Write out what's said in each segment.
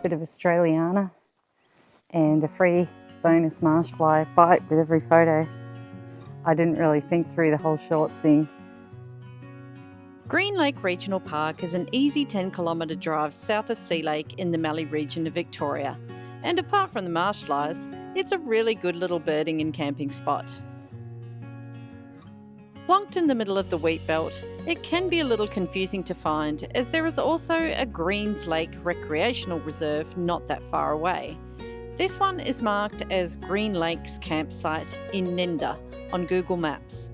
bit of Australiana and a free bonus marshfly bite with every photo. I didn't really think through the whole shorts thing. Green Lake Regional Park is an easy 10-kilometre drive south of Sea Lake in the Mallee region of Victoria. And apart from the marshflies, it's a really good little birding and camping spot. Plonked in the middle of the wheat belt, it can be a little confusing to find, as there is also a Greens Lake Recreational Reserve not that far away. This one is marked as Green Lakes Campsite in Nynda on Google Maps.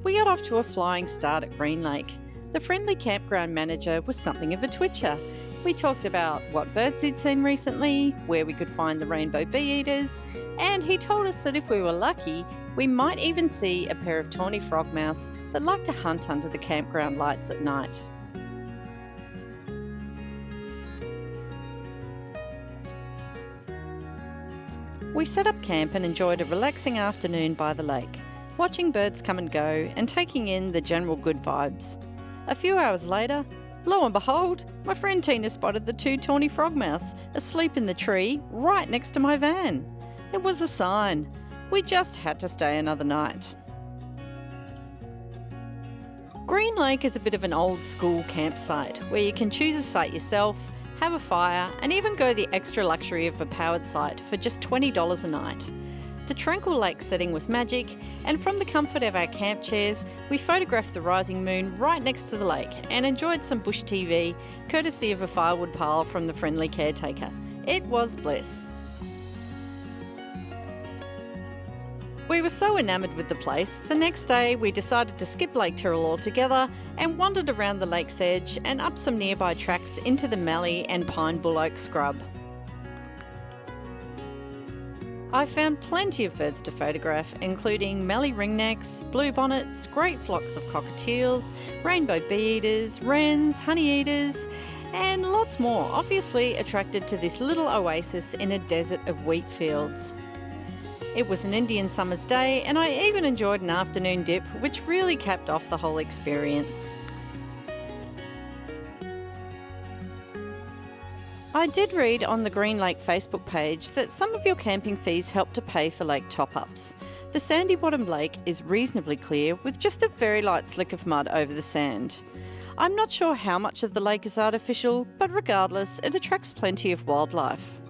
We got off to a flying start at Green Lake. The friendly campground manager was something of a twitcher. We talked about what birds he'd seen recently, where we could find the rainbow bee-eaters, and he told us that if we were lucky, we might even see a pair of tawny frogmouths that like to hunt under the campground lights at night. We set up camp and enjoyed a relaxing afternoon by the lake, watching birds come and go and taking in the general good vibes. A few hours later, lo and behold, my friend Tina spotted the 2 tawny frogmouths asleep in the tree right next to my van. It was a sign. We just had to stay another night. Green Lake is a bit of an old school campsite where you can choose a site yourself, have a fire, and even go the extra luxury of a powered site for just $20 a night. The tranquil lake setting was magic, and from the comfort of our camp chairs, we photographed the rising moon right next to the lake and enjoyed some bush TV, courtesy of a firewood pile from the friendly caretaker. It was bliss. We were so enamoured with the place, the next day we decided to skip Lake Tyrrell altogether and wandered around the lake's edge and up some nearby tracks into the mallee and pine bull oak scrub. I found plenty of birds to photograph, including mallee ringnecks, bluebonnets, great flocks of cockatiels, rainbow bee-eaters, wrens, honeyeaters, and lots more, obviously attracted to this little oasis in a desert of wheat fields. It was an Indian summer's day, and I even enjoyed an afternoon dip, which really capped off the whole experience. I did read on the Green Lake Facebook page that some of your camping fees help to pay for lake top-ups. The sandy bottom lake is reasonably clear with just a very light slick of mud over the sand. I'm not sure how much of the lake is artificial, but regardless, it attracts plenty of wildlife.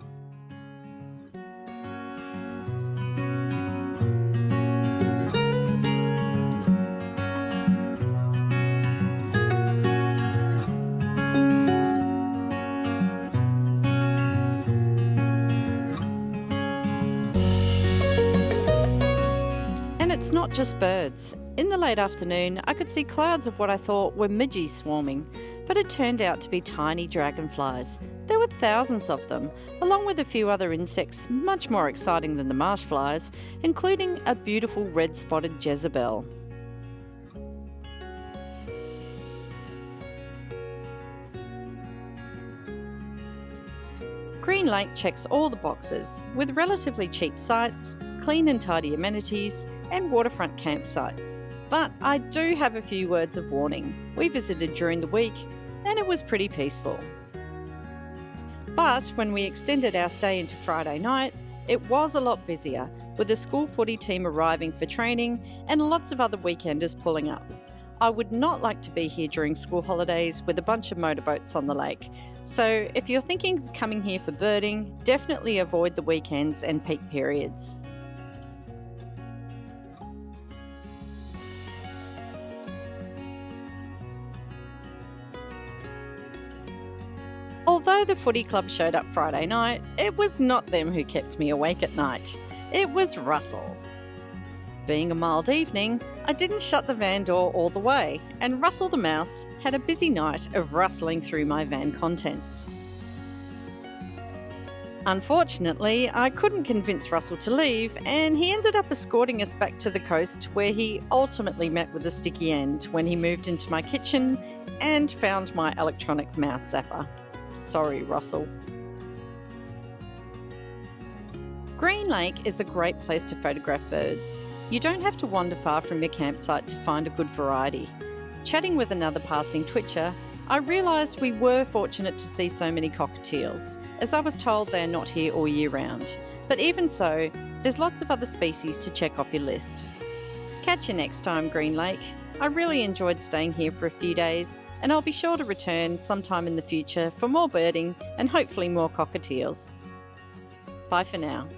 It's not just birds. In the late afternoon, I could see clouds of what I thought were midges swarming, but it turned out to be tiny dragonflies. There were thousands of them, along with a few other insects much more exciting than the marshflies, including a beautiful red-spotted Jezebel. Green Lake checks all the boxes, with relatively cheap sites, clean and tidy amenities, and waterfront campsites. But I do have a few words of warning. We visited during the week, and it was pretty peaceful. But when we extended our stay into Friday night, it was a lot busier, with the school footy team arriving for training and lots of other weekenders pulling up. I would not like to be here during school holidays with a bunch of motorboats on the lake. So if you're thinking of coming here for birding, definitely avoid the weekends and peak periods. Although the footy club showed up Friday night, it was not them who kept me awake at night. It was Russell. Being a mild evening, I didn't shut the van door all the way, and Russell the mouse had a busy night of rustling through my van contents. Unfortunately, I couldn't convince Russell to leave, and he ended up escorting us back to the coast, where he ultimately met with a sticky end when he moved into my kitchen and found my electronic mouse zapper. Sorry, Russell. Green Lake is a great place to photograph birds. You don't have to wander far from your campsite to find a good variety. Chatting with another passing twitcher, I realised we were fortunate to see so many cockatiels, as I was told they are not here all year round. But even so, there's lots of other species to check off your list. Catch you next time, Green Lake. I really enjoyed staying here for a few days, and I'll be sure to return sometime in the future for more birding and hopefully more cockatiels. Bye for now.